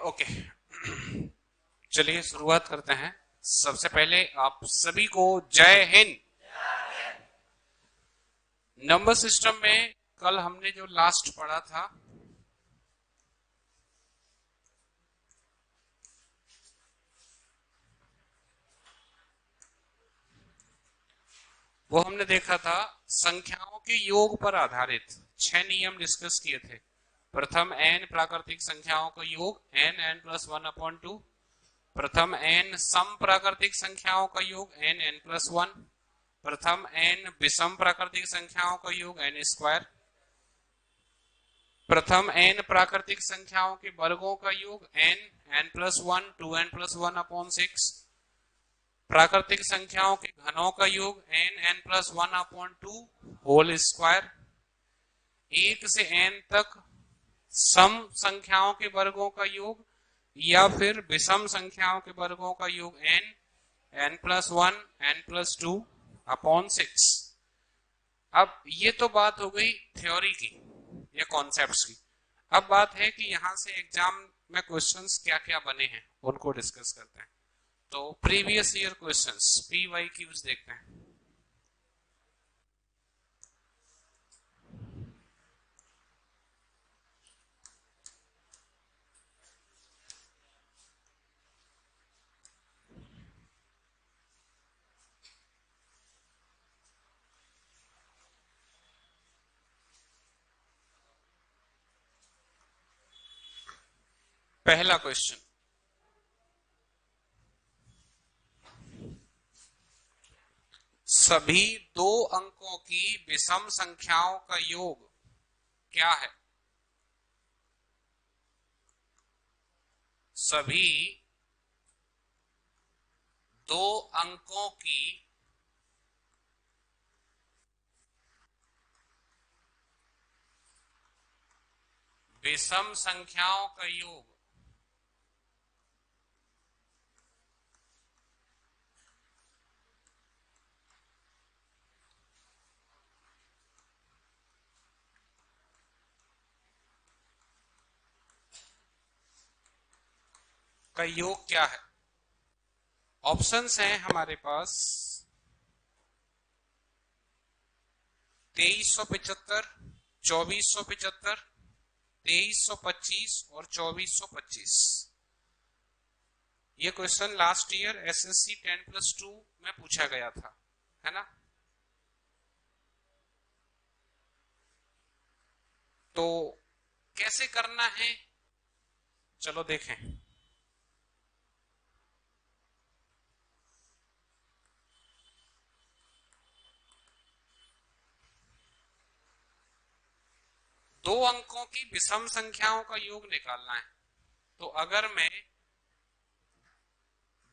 Okay, चलिए शुरुआत करते हैं। सबसे पहले आप सभी को जय हिंद। नंबर सिस्टम में कल हमने जो लास्ट पढ़ा था वो हमने देखा था संख्याओं के योग पर आधारित 6 नियम डिस्कस किए थे। प्रथम n प्राकृतिक संख्याओं का योग n+1/2। प्रथम n सम प्राकृतिक संख्याओं का योग n+1। प्रथम n विषम प्राकृतिक संख्याओं का योग n²। प्रथम n प्राकृतिक संख्याओं के वर्गों का योग n+1 2n+1/6। प्राकृतिक संख्याओं के घनों का योग n+1/2 होल स्क्वायर। 1 से n तक सम संख्याओं के वर्गों का योग या फिर विषम संख्याओं के वर्गों का योग n+1 n+2/6। अब ये तो बात हो गई थ्योरी की या कॉन्सेप्ट्स की। अब बात है कि यहां से एग्जाम में क्वेश्चंस क्या क्या बने हैं उनको डिस्कस करते हैं। तो प्रीवियस ईयर क्वेश्चंस PYQs देखते हैं। पहला क्वेश्चन, सभी 2 अंकों की विषम संख्याओं का योग क्या है? सभी 2 अंकों की विषम संख्याओं का योग क्या है? ऑप्शंस हैं हमारे पास 2375, 2475, 2325 और 2425। ये क्वेश्चन लास्ट ईयर SSC 10+2 में पूछा गया था, है ना? तो कैसे करना है, चलो देखें। दो अंकों की विषम संख्याओं का योग निकालना है। तो अगर मैं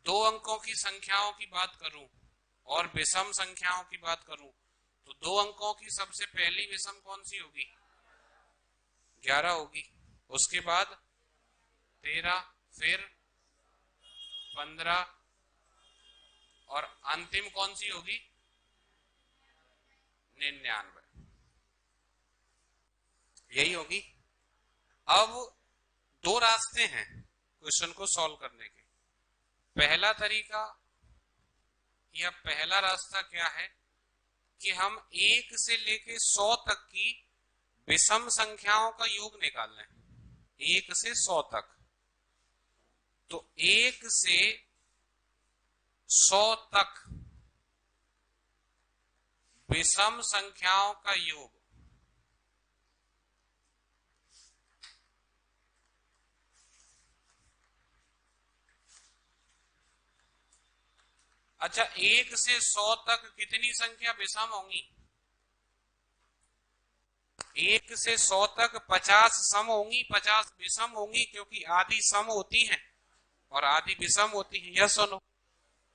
2 अंकों की संख्याओं की बात करूं और विषम संख्याओं की बात करूं तो 2 अंकों की सबसे पहली विषम कौन सी होगी? 11 होगी। उसके बाद 13, फिर 15 और अंतिम कौन सी होगी? 99, यही होगी। अब 2 रास्ते हैं क्वेश्चन को सॉल्व करने के। पहला तरीका या पहला रास्ता क्या है कि हम 1 से लेके 100 तक की विषम संख्याओं का योग निकाल लें। 1 से 100 तक, तो 1 से 100 तक विषम संख्याओं का योग अच्छा, 1 से 100 तक कितनी संख्या विषम होंगी? 1 से 100 तक 50 सम होंगी, 50 विषम होंगी, क्योंकि आधी सम होती हैं और आधी विषम होती है। यह सुनो,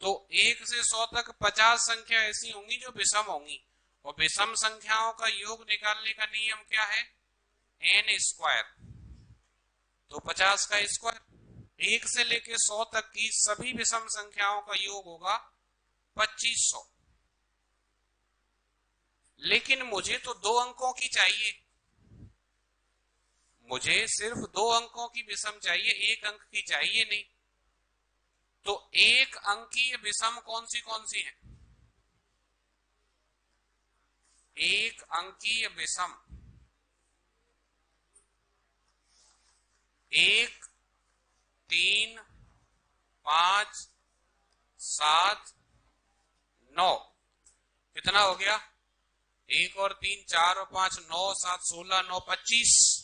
तो 1 से 100 तक 50 संख्या ऐसी होंगी जो विषम होंगी। और विषम संख्याओं का योग निकालने का नियम क्या है? n²। तो 50 का स्क्वायर। 1 से लेके 100 तक की सभी विषम संख्याओं का योग होगा 2500। लेकिन मुझे तो 2 अंकों की चाहिए, मुझे सिर्फ 2 अंकों की विषम चाहिए, 1 अंक की चाहिए नहीं। तो 1 अंकीय विषम कौन सी है? 1 अंकीय विषम 1, 3, 5, 7, 9 कितना हो गया? 1 और 3 4 और 5 9, 7 16, 9 25।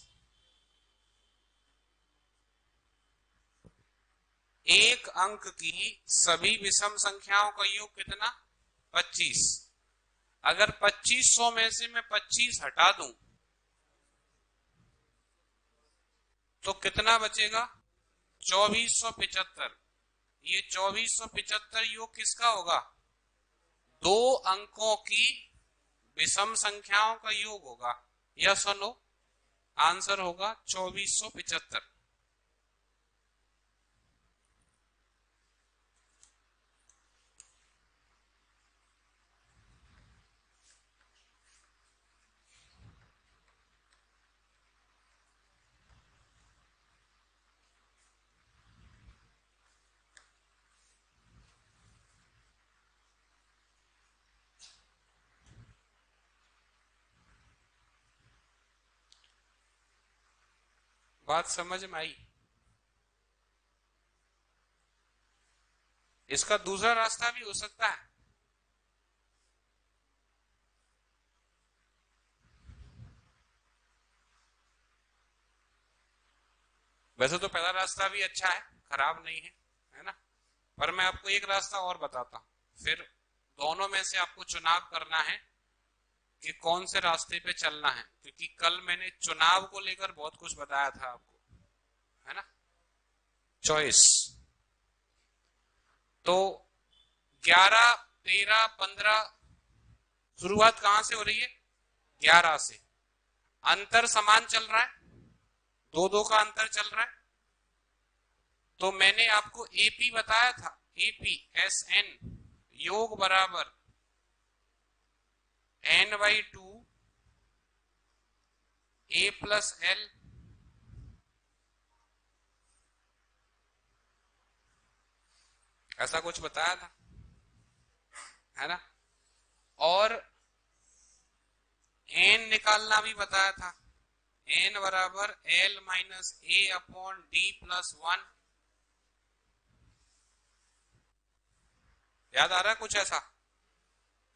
1 अंक की सभी विषम संख्याओं का योग कितना? 25। अगर 2500 में से मैं 25 हटा दूं तो कितना बचेगा? 2475। ये 2475 योग किसका होगा? 2 अंकों की विषम संख्याओं का योग होगा। यस और नो? आंसर होगा 2475। बात समझ में आई? इसका दूसरा रास्ता भी हो सकता है। वैसे तो पहला रास्ता भी अच्छा है, खराब नहीं है ना? पर मैं आपको एक रास्ता और बताता हूं, फिर दोनों में से आपको चुनाव करना है कि कौन से रास्ते पे चलना है, क्योंकि कल मैंने चुनाव को लेकर बहुत कुछ बताया था आपको, है ना? चॉइस। तो 11, 13, 15 शुरुआत कहां से हो रही है? 11 से। अंतर समान चल रहा है, 2-2 का अंतर चल रहा है। तो मैंने आपको एपी बताया था, एपी एस एन योग बराबर n/2 a प्लस एल, ऐसा कुछ बताया था, है ना? और n निकालना भी बताया था, n बराबर l माइनस ए अपॉन डी प्लस 1। याद आ रहा है कुछ ऐसा?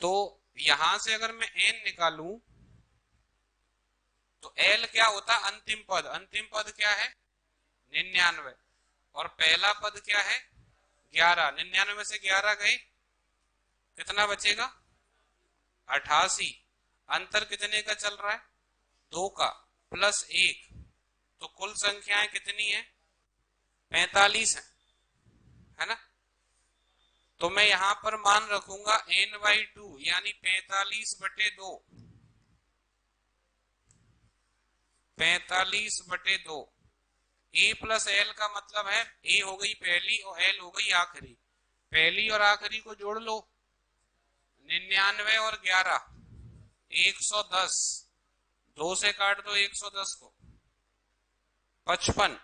तो यहां से अगर मैं n निकालूं तो l क्या होता? अंतिम पद। अंतिम पद क्या है? 99। और पहला पद क्या है? 11। 99 में से 11 गए, कितना बचेगा? 88। अंतर कितने का चल रहा है? 2 का, प्लस 1। तो कुल संख्याएं कितनी है? 45 है ना? तो मैं यहां पर मान रखूंगा n/2 यानी 45/2। 45/2। ए प्लस एल का मतलब है ए हो गई पहली और एल हो गई आखिरी। पहली और आखिरी को जोड़ लो, 99 और 11 110। 2 से काट दो 110 को, 55,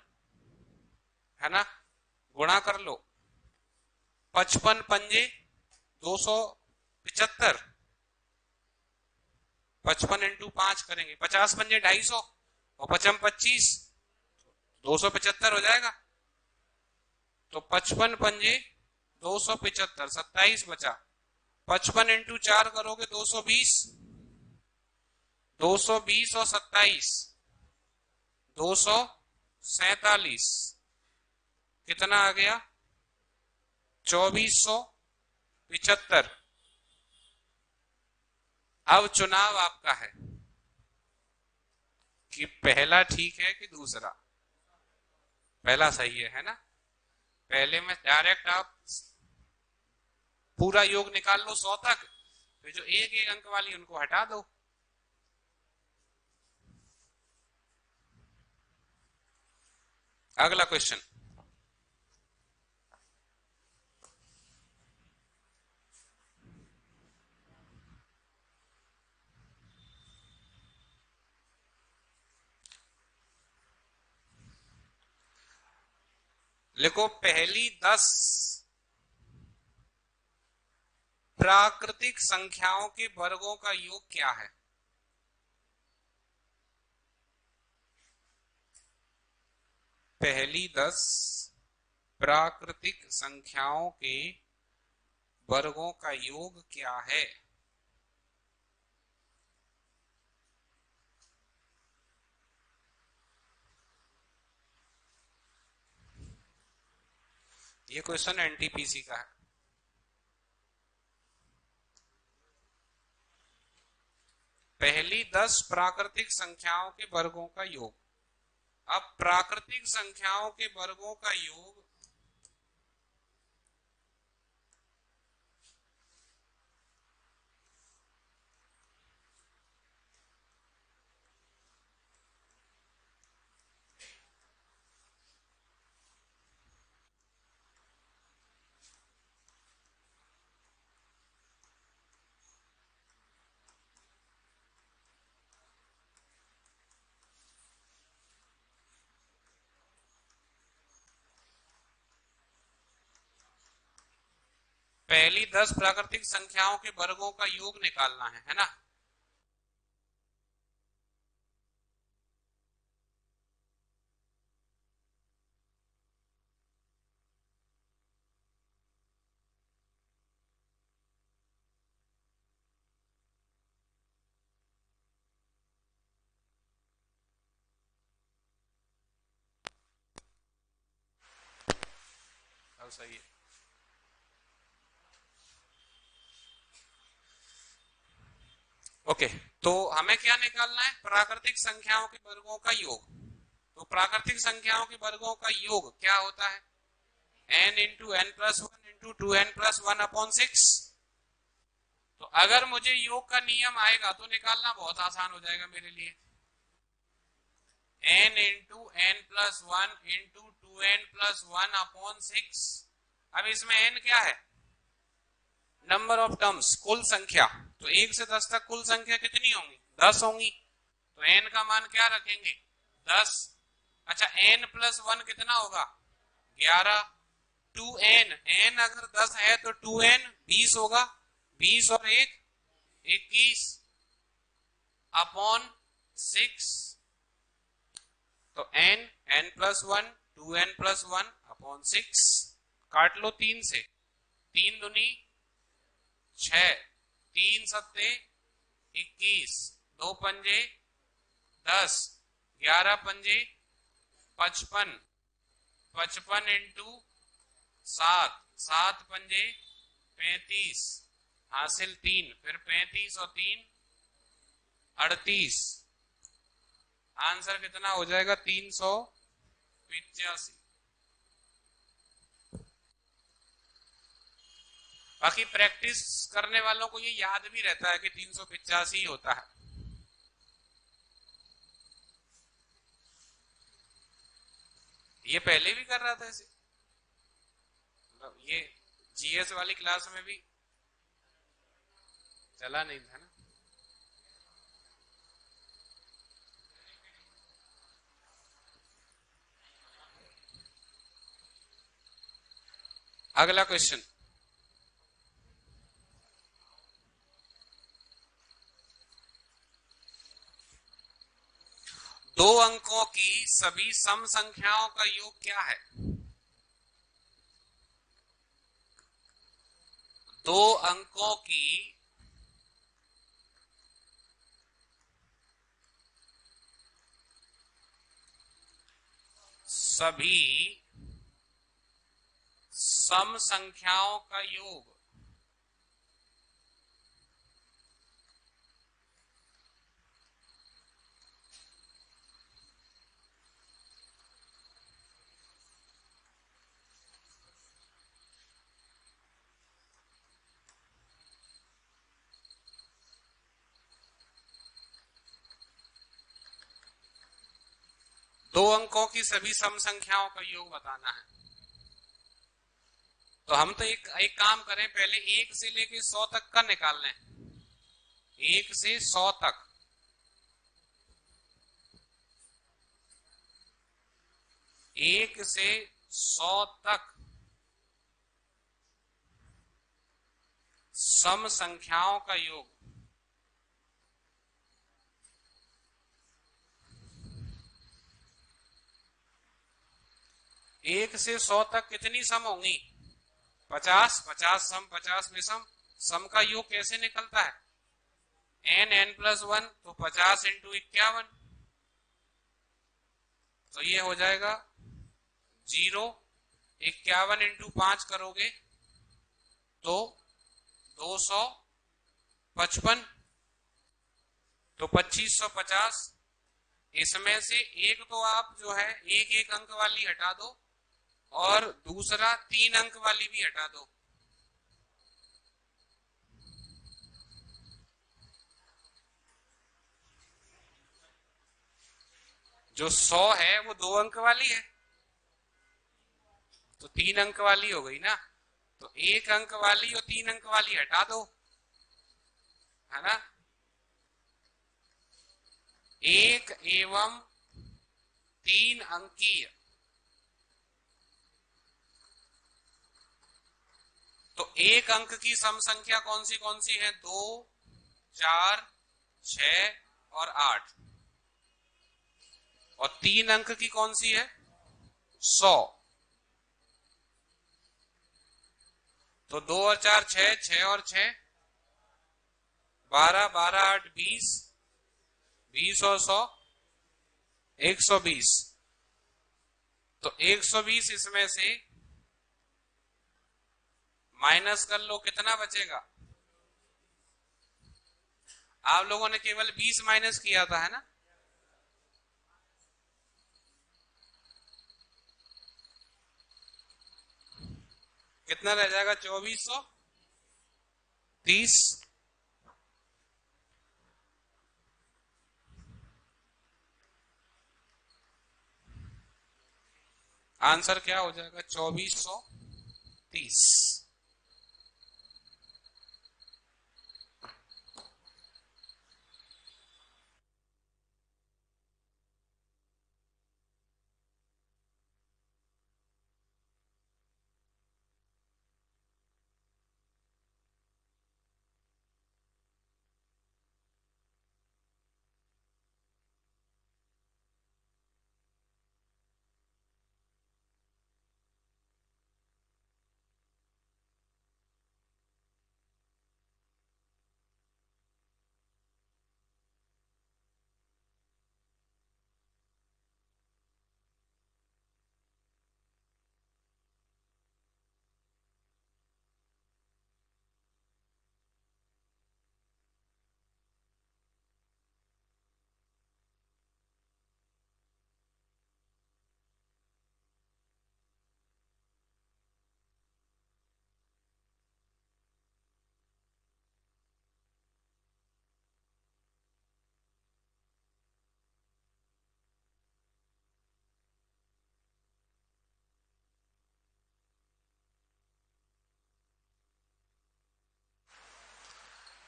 है ना? गुणा कर लो, 55 पंजे 275, 55 इंटू 5 करेंगे, 50 पंजे 250 और 55 25, 275 हो जाएगा। तो 55 पंजे 275, 27 बचा। 55 इंटू 4 करोगे 220, 220 और 27 247। कितना आ गया? 2475। अब चुनाव आपका है कि पहला ठीक है कि दूसरा। पहला सही है ना? पहले में डायरेक्ट आप पूरा योग निकाल लो 100 तक, फिर जो एक एक अंक वाली उनको हटा दो। अगला क्वेश्चन। लिखो पहली 10 प्राकृतिक संख्याओं के वर्गों का योग क्या है? पहली 10 प्राकृतिक संख्याओं के वर्गों का योग क्या है? ये क्वेश्चन एनटीपीसी का है। पहली 10 प्राकृतिक संख्याओं के वर्गों का योग। अब प्राकृतिक संख्याओं के वर्गों का योग पहली 10 प्राकृतिक संख्याओं के वर्गों का योग निकालना है ना? अब सही है। ओके, तो हमें क्या निकालना है? प्राकृतिक संख्याओं के वर्गों का योग। तो प्राकृतिक संख्याओं के वर्गों का योग क्या होता है? n into n plus one into two n plus one upon six. तो अगर मुझे योग का नियम आएगा तो निकालना बहुत आसान हो जाएगा मेरे लिए। n into n plus one into two n plus one upon six. अब इसमें n क्या है? नंबर ऑफ टर्म्स, कुल संख्या। तो 1 से 10 तक कुल संख्या कितनी होंगी? 10 होंगी। तो n का मान क्या रखेंगे? 10। अच्छा, n प्लस वन कितना होगा? 11। 2n, n अगर 10 है तो 2n 20 होगा। 20 और 1 21 अपॉन 6। तो n plus one 2n plus one upon 6। काट लो 3 से। 3 दूनी 6, 3 सत्ते 21, 2 पंजे 10, 11 पंजे 55, 55 इंटू 7, 7 पंजे 35, हासिल 3, फिर 35 और 3 38। आंसर कितना हो जाएगा? 385। बाकी प्रैक्टिस करने वालों को ये याद भी रहता है कि 385 होता है। ये पहले भी कर रहा था ऐसे, ये जीएस वाली क्लास में भी चला नहीं था ना। अगला क्वेश्चन, दो अंकों की सभी सम संख्याओं का योग क्या है? दो अंकों की सभी सम संख्याओं का योग। दो अंकों की सभी सम संख्याओं का योग बताना है। तो हम तो एक काम करें, पहले 1 से लेके 100 तक का निकाल लें। 1 से 100 तक। 1 से 100 तक सम संख्याओं का योग। एक से 100 तक कितनी सम होंगी? 50। 50 सम, 50 विषम। सम का योग कैसे निकलता है? n+1, तो 50 × 51, तो ये हो जाएगा 0। 51 × 5 करोगे तो 255, तो 2550। इसमें से एक तो आप जो है एक एक अंक वाली हटा दो और दूसरा 3 अंक वाली भी हटा दो। जो 100 है वो 2 अंक वाली है, तो 3 अंक वाली हो गई ना। तो 1 अंक वाली और 3 अंक वाली हटा दो, है ना। 1 एवं 3 अंकीय, तो 1 अंक की सम संख्या कौन सी है? 2, 4, 6 और 8। और 3 अंक की कौन सी है? 100। तो 2 और 4 6, 6 और 6 12, 12 8 20, 20 और 100 120। तो 120 इसमें से माइनस कर लो, कितना बचेगा? आप लोगों ने केवल 20 माइनस किया था, है ना। कितना रह जाएगा? 2430। आंसर क्या हो जाएगा? 2430।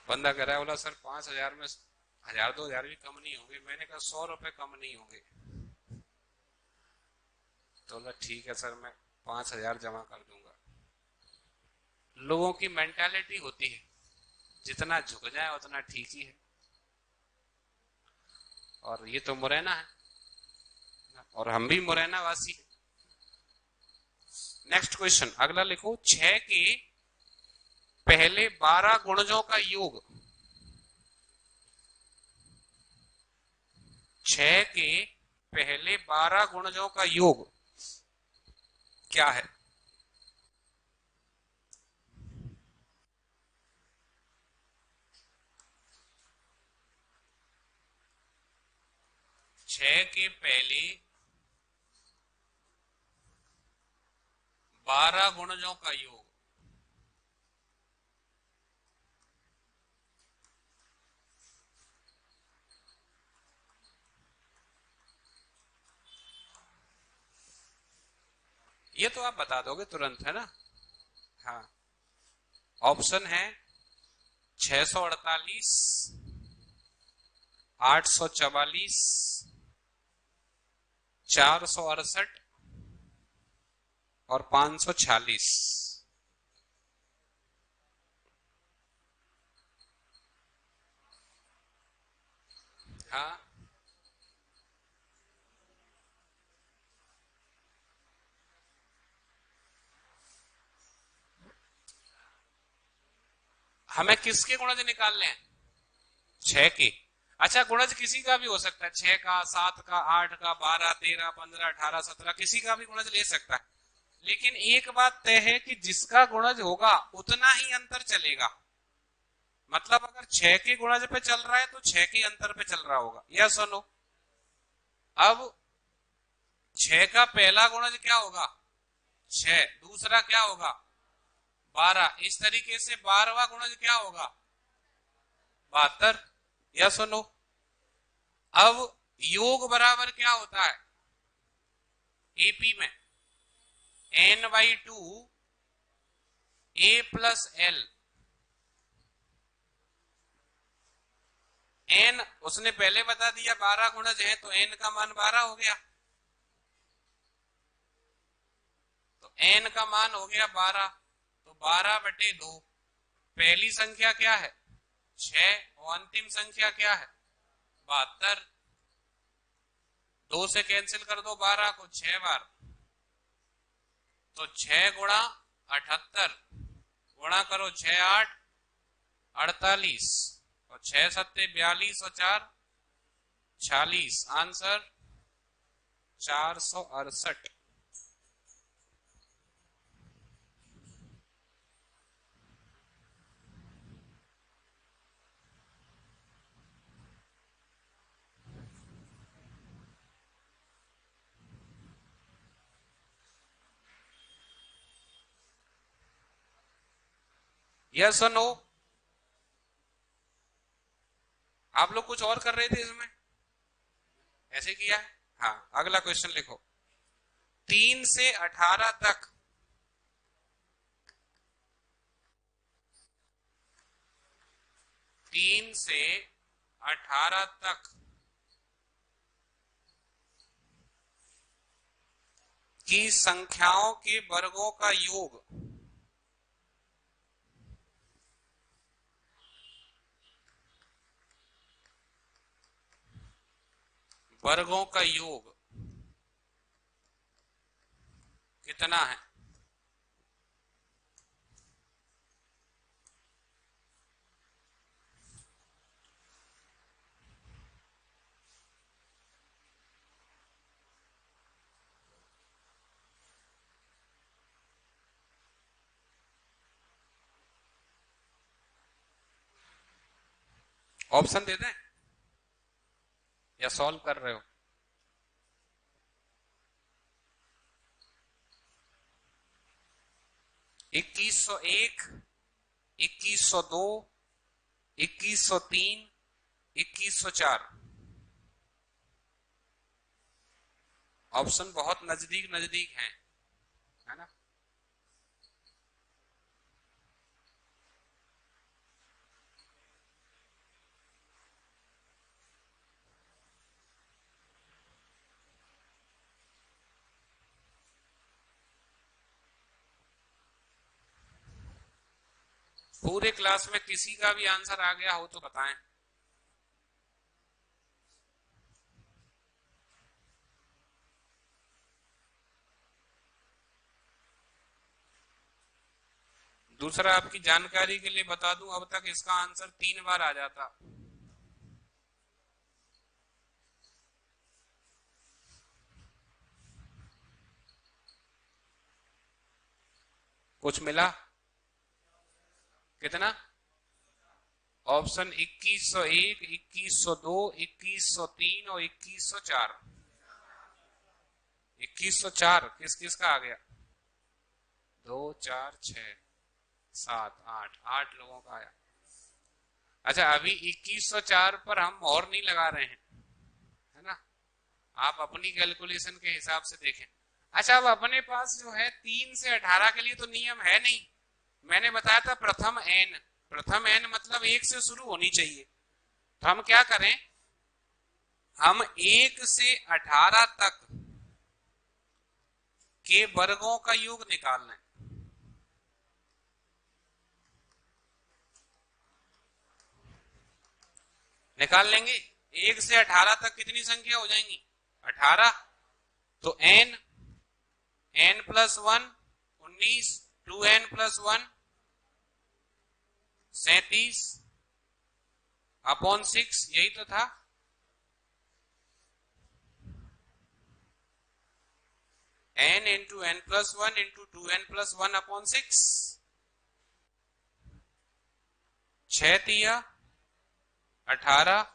बंदा कह रहा है, बोला सर 5000 में 1000 2000 भी कम नहीं होंगे। मैंने कहा 100 रुपए कम नहीं होंगे। तो बोला ठीक है सर, मैं 5000 जमा कर दूंगा। लोगों की मेंटालिटी होती है जितना झुक जाए उतना ठीक ही है। और ये तो मुरैना है और हम भी मुरैना वासी हैं। नेक्स्ट क्वेश्चन, अगला लिखो। 6 के पहले 12 गुणजों का योग। 6 के पहले 12 गुणजों का योग क्या है? छह के पहले 12 गुणजों का योग। ये तो आप बता दोगे तुरंत, है ना। हाँ, ऑप्शन है 648, 844, 468, और 546। हाँ, हमें किसके गुणज निकालने हैं? 6 के। अच्छा, गुणज किसी का भी हो सकता है, 6 का, 7 का, 8 का, 12, 13, 15, 18, 17, किसी का भी गुणज ले सकता है। लेकिन एक बात तय है कि जिसका गुणज होगा उतना ही अंतर चलेगा। मतलब अगर 6 के गुणज पे चल रहा है तो 6 के अंतर पे चल रहा होगा, या सुनो। अब 6 का पहला गुणज क्या होगा? 6। दूसरा क्या होगा? 12। इस तरीके से 12वां गुणज क्या होगा? 72। या सुनो, अब योग बराबर क्या होता है एपी में? n/2 a+l। n उसने पहले बता दिया 12 गुणज है, तो n का मान 12 हो गया। तो n का मान हो गया 12, तो 12/2। पहली संख्या क्या है? 6, और अंतिम संख्या क्या है? 72। 2 से कैंसिल कर दो 12 को 6 बार, तो 6 गुणा 78 गुणा करो 6 8 48 और 6 7 42 और 4 46। आंसर 468। यस और नो? आप लोग कुछ और कर रहे थे इसमें, ऐसे किया है? हाँ, अगला क्वेश्चन लिखो। 3 से 18 तक 3 से 18 तक की संख्याओं के वर्गों का योग कितना है? ऑप्शन दे दें या सॉल्व कर रहे हो? 2101, 2102, 2103, 2104। ऑप्शन बहुत नजदीक नजदीक है ना? पूरे क्लास में किसी का भी आंसर आ गया हो तो बताएं। दूसरा, आपकी जानकारी के लिए बता दूं, अब तक इसका आंसर 3 बार आ जाता। कुछ मिला? कितना? ऑप्शन 2101, 2102, 2103 और 2104। 2104 किस किस का आ गया? 2 4 6 7 8, 8 लोगों का आया। अच्छा, अभी 2104 पर हम और नहीं लगा रहे हैं, है ना? आप अपनी कैलकुलेशन के हिसाब से देखें। अच्छा, अब अपने पास जो है 3 से 18 के लिए तो नियम है नहीं। मैंने बताया था प्रथम एन, प्रथम एन मतलब 1 से शुरू होनी चाहिए। तो हम क्या करें, हम 1 से 18 तक के वर्गों का योग निकालना है। निकाल लेंगे। 1 से 18 तक कितनी संख्या हो जाएंगी? 18। तो n plus 1 19, 2n plus 1 37 upon 6, यही तो था। n into n plus 1 into 2n plus 1 upon 6। 6 दिया 18,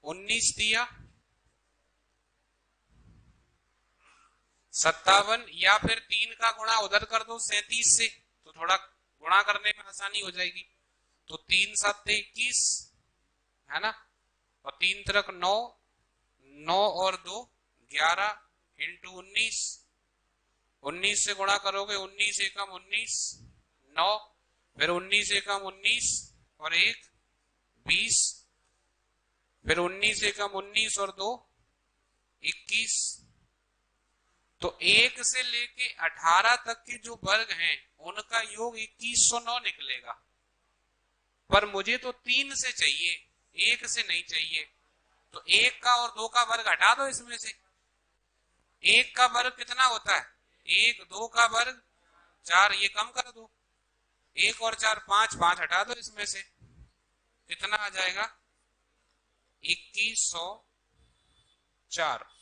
19 दिया 57, या फिर 3 का गुणा उधर कर दो 37 से, तो थोड़ा गुणा करने में आसानी हो जाएगी। तो 3 7 21 है ना, और 3 तरक 9, 9 और 2 11 इंटू 19, 19 से गुणा करोगे 19 एकम 19 9, फिर 19 एकम 19 और 1 20, फिर 19 एकम 19 और 2 21। तो 1 से लेके 18 तक के जो वर्ग हैं उनका योग 2109 निकलेगा। पर मुझे तो 3 से चाहिए, 1 से नहीं चाहिए। तो 1 का और 2 का वर्ग हटा दो इसमें से। 1 का वर्ग कितना होता है? 1, 2 का वर्ग 4, ये कम कर दो। 1 और 4 5, 5 हटा दो इसमें से। कितना आ जाएगा? 2104।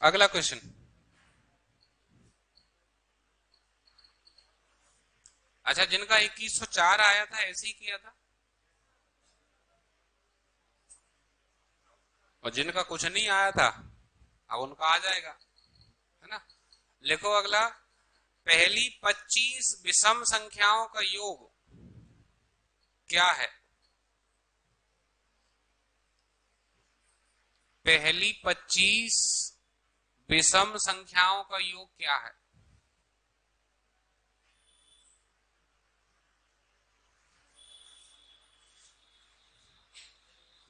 अगला क्वेश्चन। अच्छा, जिनका 2104 आया था ऐसे ही किया था, और जिनका कुछ नहीं आया था अब उनका आ जाएगा, है ना। लिखो अगला। पहली 25 विषम संख्याओं का योग क्या है? पहली 25 विषम संख्याओं का योग क्या है?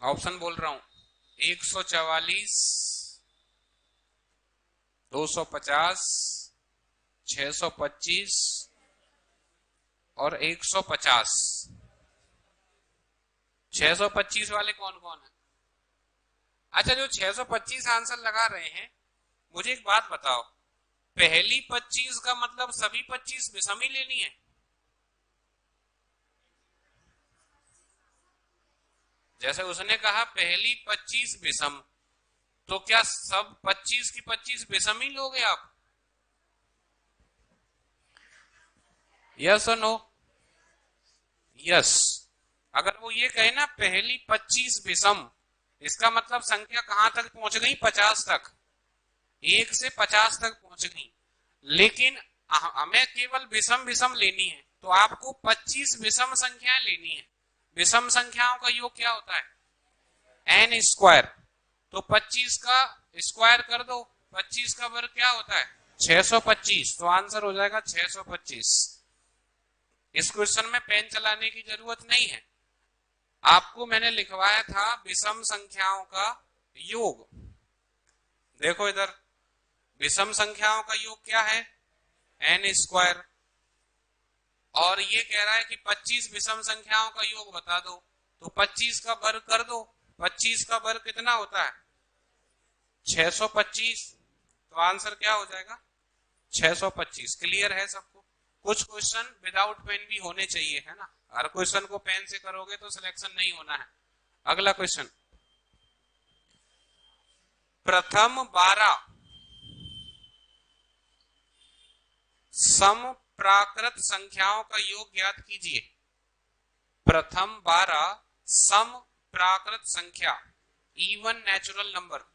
ऑप्शन बोल रहा हूं। 144, 250, 625 और 150। 625 वाले कौन कौन है? अच्छा, जो 625 आंसर लगा रहे हैं, मुझे एक बात बताओ, पहली 25 का मतलब सभी 25 विषम ही लेनी है? जैसे उसने कहा पहली 25 विषम, तो क्या सब 25 की 25 विषम ही लोगे आप? यस और नो? यस। अगर वो ये कहे ना पहली 25 विषम, इसका मतलब संख्या कहां तक पहुंच गई? 50 तक। 1 से 50 तक पहुंच गई। लेकिन हमें केवल विषम विषम लेनी है, तो आपको 25 विषम संख्याएं लेनी है। विषम संख्याओं का योग क्या होता है? n square. तो 25 का स्क्वायर कर दो, 25 का वर्ग क्या होता है? 625। तो आंसर हो जाएगा 625। इस क्वेश्चन में पेन चलाने की जरूरत नहीं है, आपको मैंने लिखवाया था विषम संख्याओं का योग। देखो इधर, विषम संख्याओं का योग क्या है? n square. और ये कह रहा है कि 25 विषम संख्याओं का योग बता दो, तो 25 का वर्ग कर दो। 25 का वर्ग कितना होता है? 625। तो आंसर क्या हो जाएगा? 625। क्लियर है सबको? कुछ क्वेश्चन विदाउट पेन भी होने चाहिए, है ना। हर क्वेश्चन को पेन से करोगे तो सिलेक्शन नहीं होना है। अगला क्वेश्चन। प्रथम 12 सम प्राकृत संख्याओं का योग ज्ञात कीजिए। प्रथम 12 सम प्राकृत संख्या, even natural number.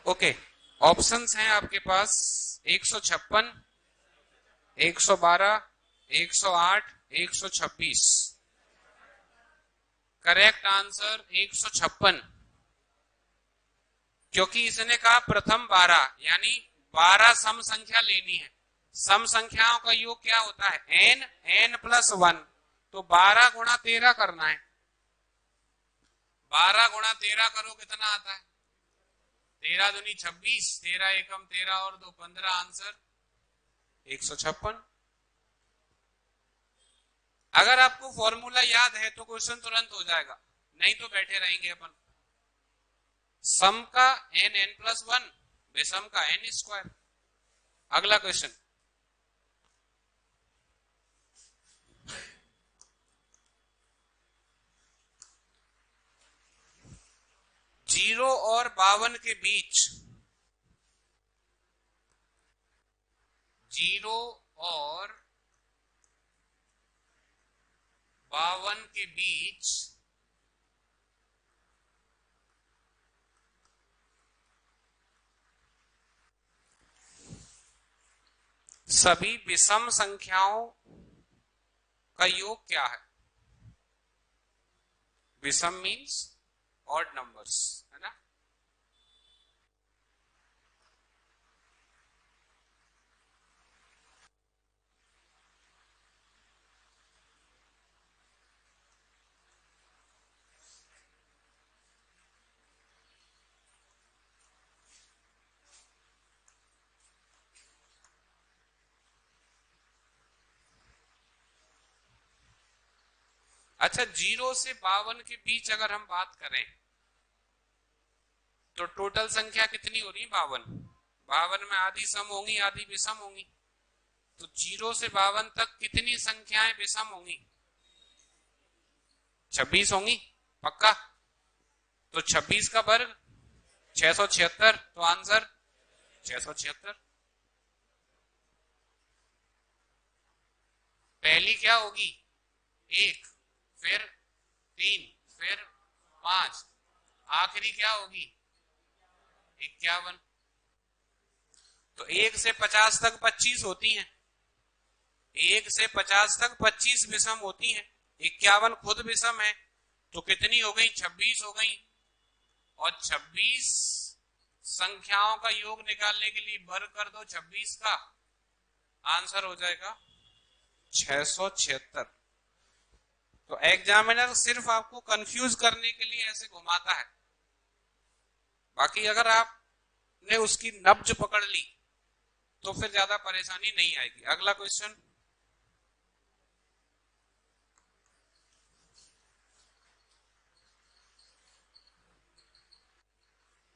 Okay, options हैं आपके पास 156, 112, 108, 126। करेक्ट आंसर 156, क्योंकि इसने कहा प्रथम 12, यानी 12 सम संख्या लेनी है। सम संख्याओं का योग क्या होता है? n, n+1। तो 12 गुणा 13 करना है। 12 गुणा 13 करो, कितना आता है? 13 दूनी 26, 13 एकम 13 और 2 15, आंसर 156। अगर आपको फॉर्मूला याद है तो क्वेश्चन तुरंत हो जाएगा, नहीं तो बैठे रहेंगे अपन। सम का n+1, विषम का n²। अगला क्वेश्चन, जीरो और 52 के बीच, 0 और 52 के बीच सभी विषम संख्याओं का योग क्या है? विषम मीन्स ऑड नंबर्स, है ना? अच्छा, 0 से 52 के बीच अगर हम बात करें तो टोटल संख्या कितनी हो रही है? 52। 52 में आधी सम होंगी, आधी विषम होंगी। तो 0 से 52 तक कितनी संख्याएं विषम होंगी? 26 होंगी, पक्का? तो 26 का वर्ग 676, तो आंसर 676। पहली क्या होगी? 1, फिर 3, फिर 5, आखिरी क्या होगी? 51। तो 1 से 50 तक 25 होती हैं। 1 से 50 तक 25 विषम होती हैं। 51 खुद विषम है, तो कितनी हो गई? 26 हो गई। और 26 संख्याओं का योग निकालने के लिए वर्ग कर दो 26 का, आंसर हो जाएगा 676। तो एग्जामिनर सिर्फ आपको कंफ्यूज करने के लिए ऐसे घुमाता है, बाकी अगर आपने उसकी नब्ज पकड़ ली तो फिर ज्यादा परेशानी नहीं आएगी। अगला question,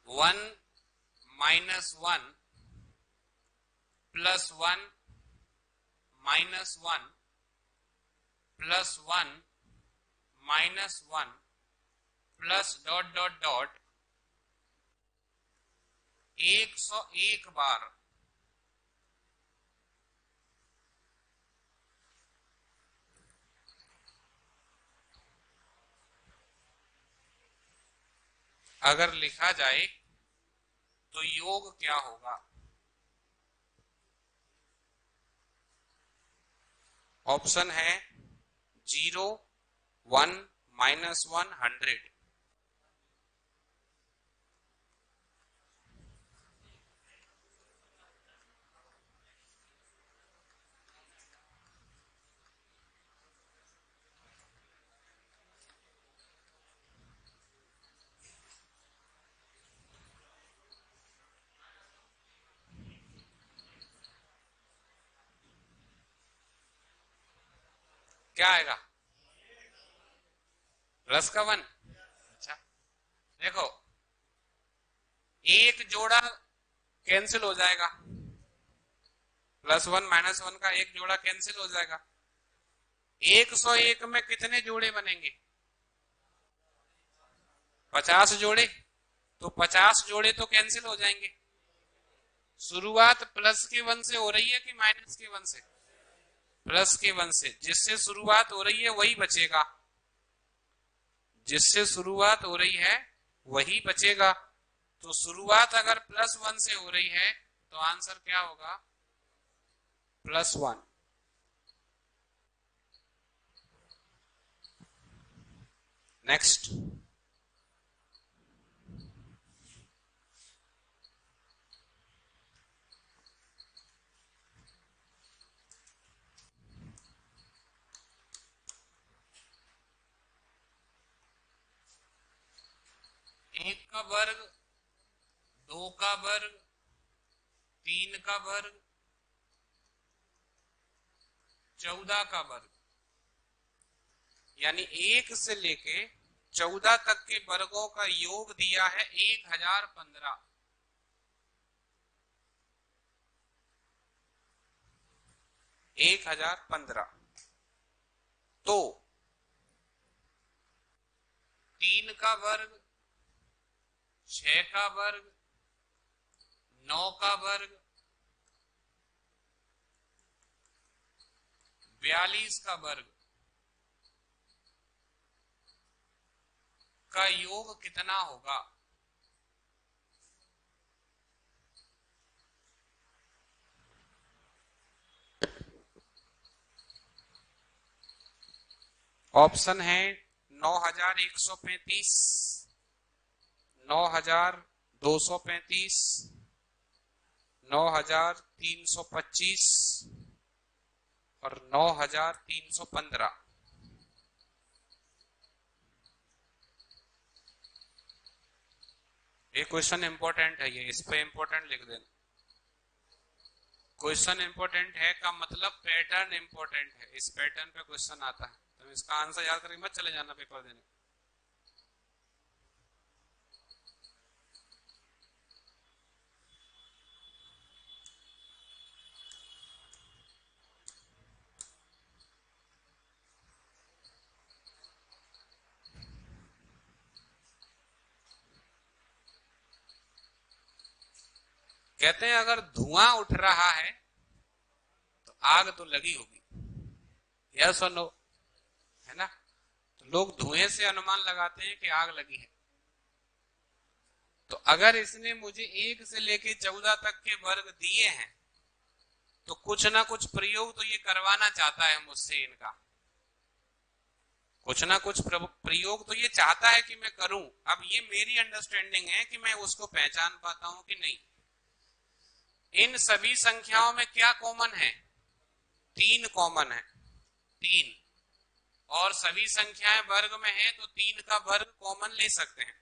one -1 +1 -1 +1 -1 plus dot dot dot 101 बार अगर लिखा जाए तो योग क्या होगा? ऑप्शन है 0, 1, -1, 100। क्या आएगा? प्लस का 1। अच्छा देखो, एक जोड़ा कैंसिल हो जाएगा, +1 -1 का एक जोड़ा कैंसिल हो जाएगा। 101 में कितने जोड़े बनेंगे? 50 जोड़े। तो 50 जोड़े तो कैंसिल हो जाएंगे। शुरुआत +1 से हो रही है कि -1 से? +1 से। जिससे शुरुआत हो रही है वही बचेगा, जिससे शुरुआत हो रही है वही बचेगा। तो शुरुआत अगर +1 से हो रही है तो आंसर क्या होगा? +1। नेक्स्ट, एक का वर्ग, 2 का वर्ग, 3 का वर्ग, 14 का वर्ग, यानी 1 से लेके 14 तक के वर्गों का योग दिया है 1015। 1015। तो 3 का वर्ग, 6 का वर्ग, 9 का वर्ग, 42 का वर्ग का योग कितना होगा? ऑप्शन है 9135, 9235, 9325 और 9315। ये क्वेश्चन इंपॉर्टेंट है, ये इस पे इंपॉर्टेंट लिख देना। क्वेश्चन इंपॉर्टेंट है का मतलब पैटर्न इंपॉर्टेंट है, इस पैटर्न पे क्वेश्चन आता है, तो इसका आंसर याद करके मत चले जाना पेपर देने। कहते हैं अगर धुआं उठ रहा है तो आग तो लगी होगी, यस और नो, है ना? तो लोग धुएं से अनुमान लगाते हैं कि आग लगी है। तो अगर इसने मुझे 1 से लेके 14 तक के वर्ग दिए हैं तो कुछ ना कुछ प्रयोग तो ये करवाना चाहता है मुझसे, इनका कुछ ना कुछ प्रयोग तो ये चाहता है कि मैं करूं। अब ये मेरी अंडरस्टैंडिंग है कि मैं उसको पहचान पाता हूं कि नहीं। इन सभी संख्याओं में क्या कॉमन है? 3 कॉमन है, 3। और सभी संख्याएं वर्ग में है तो 3 का वर्ग कॉमन ले सकते हैं।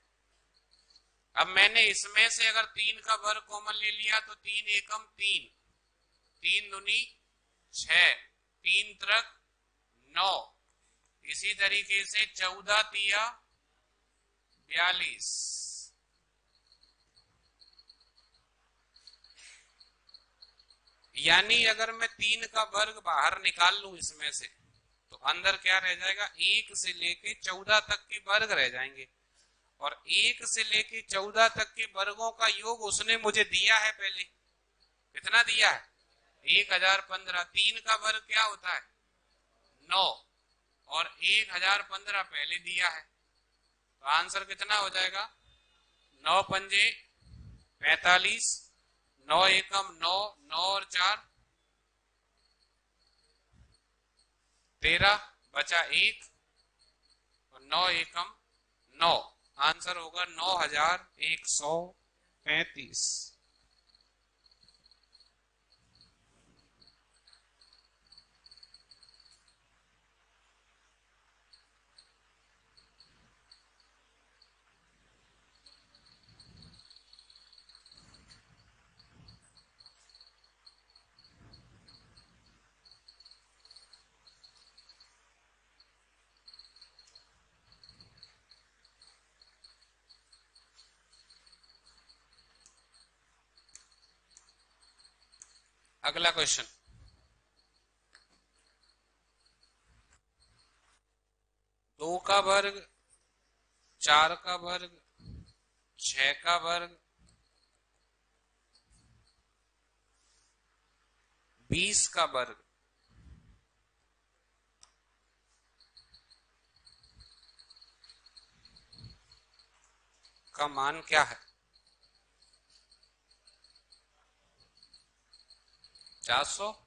अब मैंने इसमें से अगर 3 का वर्ग कॉमन ले लिया तो 3 एकम 3, 3 दूनी 6, 3 त्रिक 9, इसी तरीके से 14 तिया 42। यानी अगर मैं 3 का वर्ग बाहर निकाल लूं इसमें से तो अंदर क्या रह जाएगा? 1 से लेके 14 तक के वर्ग रह जाएंगे। और 1 से लेके 14 तक के वर्गों का योग उसने मुझे दिया है पहले। कितना दिया है? 1015। 3 का वर्ग क्या होता है? 9। और 1015 पहले दिया है, तो आंसर कितना हो जाएगा? 9 पंजे 45, 9 एकम 9, 9 और 4 13, बचा 1 और 9 एकम 9। आंसर होगा 9135। अगला क्वेश्चन, 2 का वर्ग, 4 का वर्ग, 6 का वर्ग, 20 का वर्ग का मान क्या है? 400।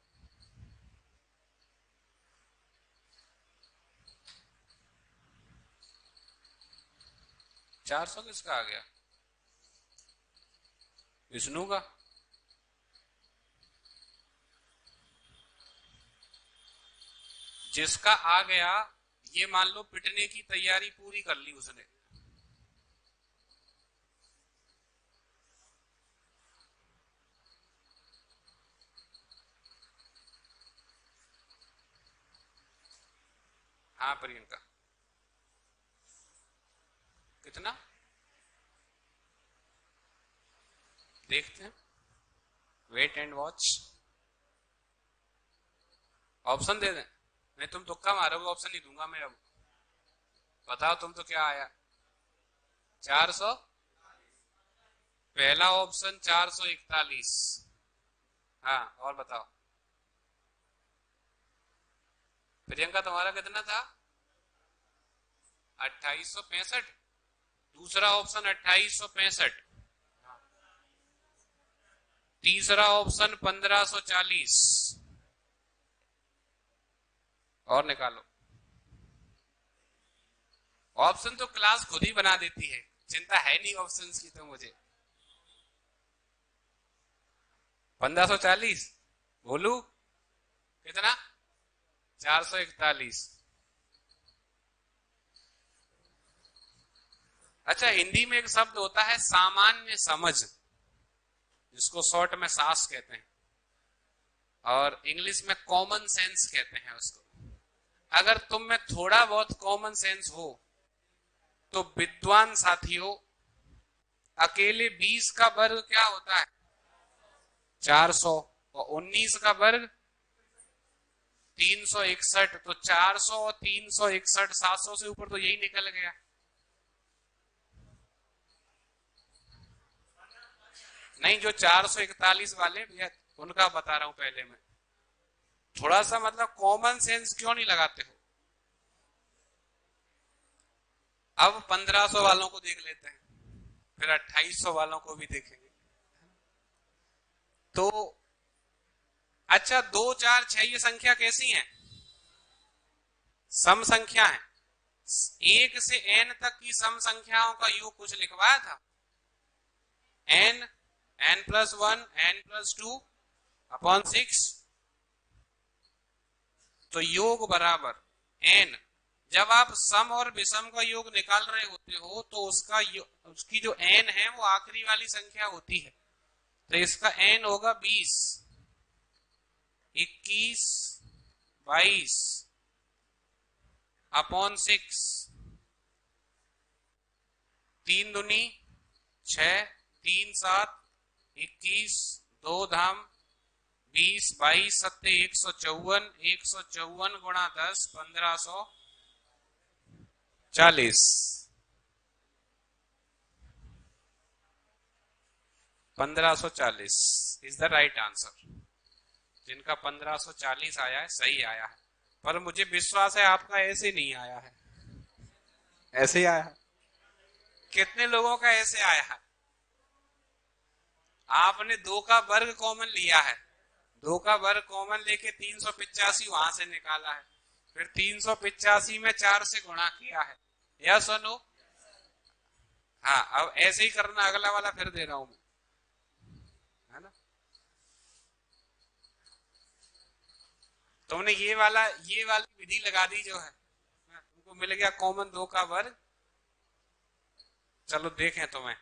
400 किसका आ गया? विष्णु का। जिसका आ गया, ये मान लो पिटने की तैयारी पूरी कर ली उसने। हाँ प्रियंका, कितना देखते हैं, वेट एंड वॉच। ऑप्शन दे दें? नहीं, तुम तुक्का मारोगे, ऑप्शन नहीं दूंगा मैं अब। बताओ तुम तो क्या आया? 400। पहला ऑप्शन 441। हाँ, और बताओ प्रियंका, तुम्हारा कितना था? 2865। दूसरा ऑप्शन 2865। तीसरा ऑप्शन 1540। और निकालो। ऑप्शन तो क्लास खुद ही बना देती है, चिंता है नहीं ऑप्शंस की तो मुझे। 1540। बोलू कितना? 441। अच्छा, हिंदी में एक शब्द होता है सामान्य समझ, जिसको शॉर्ट में सास कहते हैं, और इंग्लिश में कॉमन सेंस कहते हैं उसको। अगर तुम में थोड़ा बहुत कॉमन सेंस हो तो विद्वान साथियों, अकेले 20 का वर्ग क्या होता है? 400। और 19 का वर्ग 361। तो 400 और 361, 700 से ऊपर तो यही निकल गया। नहीं, जो 441 वाले भैया, उनका बता रहा हूं पहले मैं। थोड़ा सा मतलब कॉमन सेंस क्यों नहीं लगाते हो? अब 1500 वालों को देख लेते हैं, फिर 2800 वालों को भी देखेंगे। तो अच्छा, 2, 4, 6 ये संख्या कैसी है? सम संख्या है। 1 से n तक की सम संख्याओं का योग कुछ लिखवाया था, n, n+1, n+2 अपॉन 6। तो योग बराबर n। जब आप सम और विषम का योग निकाल रहे होते हो तो उसकी जो n है वो आखिरी वाली संख्या होती है। तो इसका n होगा 20, 21, 22 अपॉन 6। 3 दूनी 6, 3 7, 21, 2 धाम 20, 22 सत्ते 154, 154 गुणा 10 1540। 1540 इज द राइट आंसर। जिनका 1540 आया है सही आया है, पर मुझे विश्वास है आपका ऐसे नहीं आया है, ऐसे ही आया है। कितने लोगों का ऐसे आया है? आपने 2 का वर्ग कॉमन लिया है, 2 का वर्ग कॉमन लेके 385 वहां से निकाला है, फिर 385 में 4 से गुणा किया है। या सुनो, हाँ अब ऐसे ही करना, अगला वाला फिर दे रहा हूं मैं, है ना। तुमने ये वाली विधि लगा दी जो है, तुमको मिल गया कॉमन 2 का वर्ग। चलो देखें तुम्हें।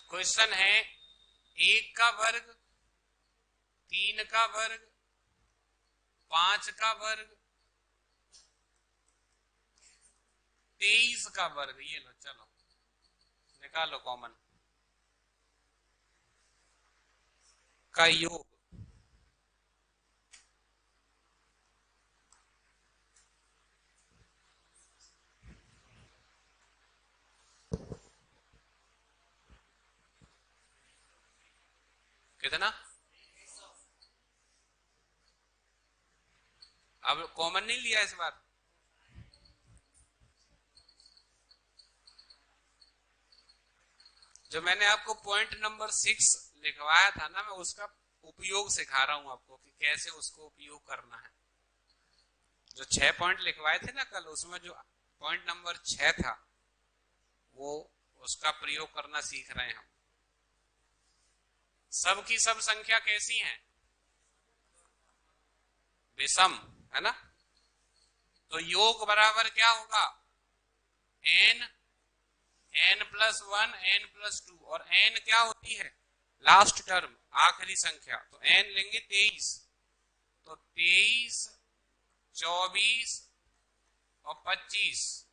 क्वेश्चन है 1 का वर्ग, 3 का वर्ग, 5 का वर्ग, 23 का वर्ग, ये लो, चलो निकालो कॉमन का योग। कितना? अब कॉमन नहीं लिया इस बार। जो मैंने आपको पॉइंट नंबर 6 लिखवाया था ना, मैं उसका उपयोग सिखा रहा हूं आपको कि कैसे उसको उपयोग करना है। जो 6 पॉइंट लिखवाए थे ना कल, उसमें जो पॉइंट नंबर 6 था वो उसका प्रयोग करना सीख रहे हैं हम। सब की सब संख्या कैसी है? विषम, है ना? तो योग बराबर क्या होगा? n, n+1, n+2, और n क्या होती है? लास्ट टर्म, आखिरी संख्या। तो n लेंगे 23, तो 23, 24 और 25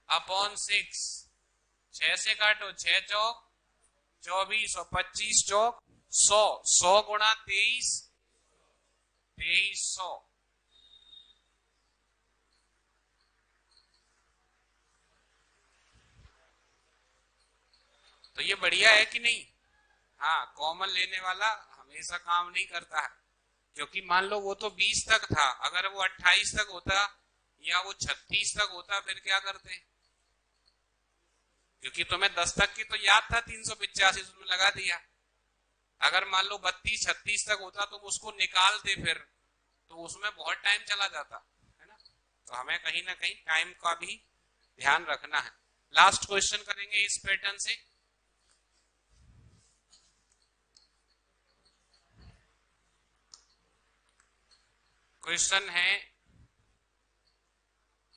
अपॉन 6। 6 से काटो, 6 चौक 24 और 25 चौक 100। 100 गुणा 23, 2300। तो ये बढ़िया है कि नहीं? हाँ, कॉमन लेने वाला हमेशा काम नहीं करता है, क्योंकि मान लो वो तो 20 तक था, अगर वो 28 तक होता या वो 36 तक होता फिर क्या करते? क्योंकि तुम्हें 10 तक की तो याद था, 385 उसमें लगा दिया। अगर मान लो 32 36 तक होता तो उसको निकालते फिर, तो उसमें बहुत टाइम चला जाता, है ना? तो हमें कहीं ना कहीं टाइम का भी ध्यान रखना है। लास्ट क्वेश्चन करेंगे इस पैटर्न से। क्वेश्चन है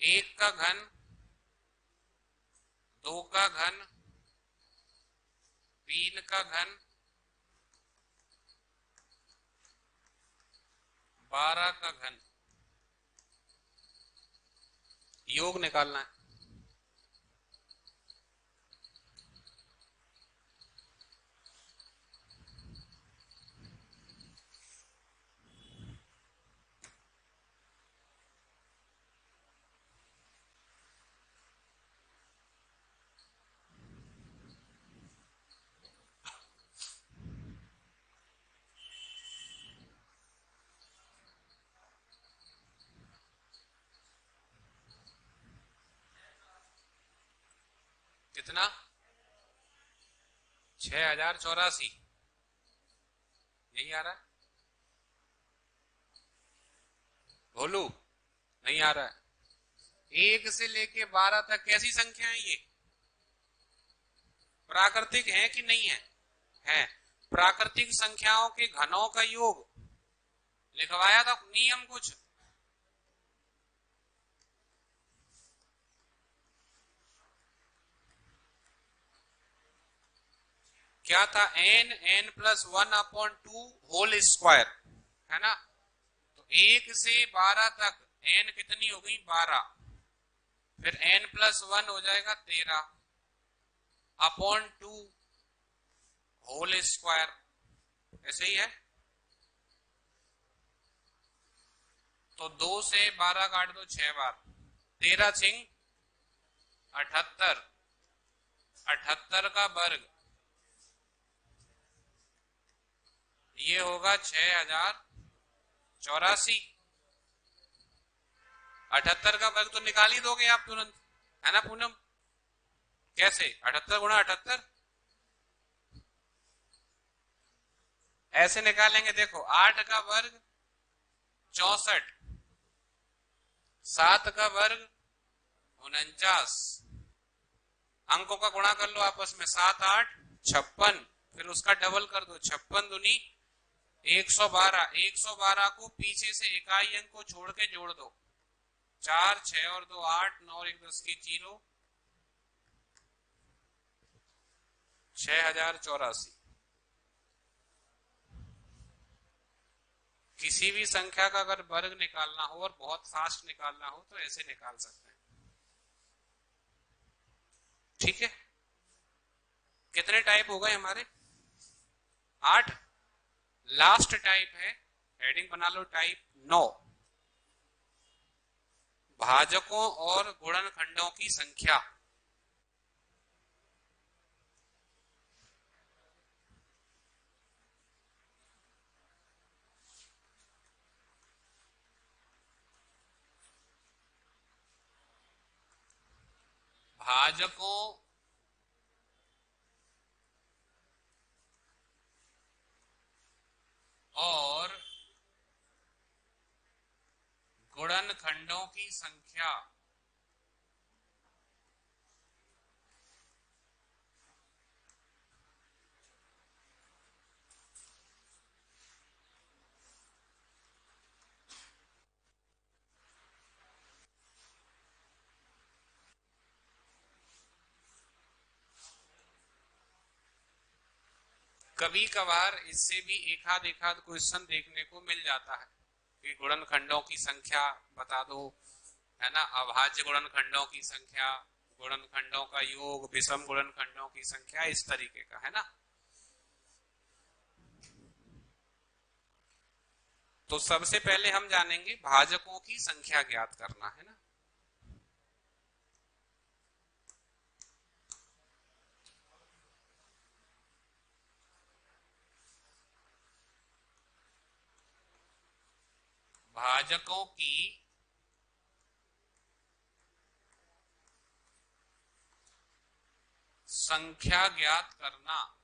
1 का घन, 2 का घन, 3 का घन, 12 का घन, योग निकालना है। कितना? 6084, यही आ रहा है? भोलू, नहीं आ रहा है? 1 से लेके 12 तक कैसी संख्या है ये? प्राकृतिक है कि नहीं है? है। प्राकृतिक संख्याओं के घनों का योग लिखवाया था नियम कुछ। क्या था? n+1/2 होल स्क्वायर, है ना? तो 1 से 12 तक n कितनी हो गई? 12। फिर n+1 हो जाएगा 13 अपॉन 2 होल स्क्वायर, ऐसे ही है। तो 2 से 12 काट दो 6 बार, 13 छिंग 78, 78 का वर्ग, ये होगा 6084। 78 का वर्ग तो निकाल ही दोगे आप तुरंत, है ना पूनम? कैसे? 78 गुणा 78 ऐसे निकालेंगे। देखो, 8 का वर्ग 64, 7 का वर्ग 49, अंकों का गुणा कर लो आपस में, 7 8 56, फिर उसका डबल कर दो, 56 दूनी 112। 112 को पीछे से इकाई अंक को छोड़ के जोड़ दो, 4 6 और 2 8, 9 और 1 10 की 0, 6084। किसी भी संख्या का अगर वर्ग निकालना हो और बहुत फास्ट निकालना हो तो ऐसे निकाल सकते हैं। ठीक है, कितने टाइप हो गए हमारे? 8। लास्ट टाइप है, हेडिंग बना लो, टाइप 9, भाजकों और गुणनखंडों की संख्या। भाजकों और गुणनखंडों की संख्या। कभी कभार इससे भी एक आध क्वेश्चन देखने को मिल जाता है कि गुणनखंडों की संख्या बता दो, है ना, अभाज्य गुणनखंडों की संख्या, गुणनखंडों का योग, विषम गुणनखंडों की संख्या, इस तरीके का, है ना। तो सबसे पहले हम जानेंगे भाजकों की संख्या ज्ञात करना, है ना। भाजकों की संख्या ज्ञात करना।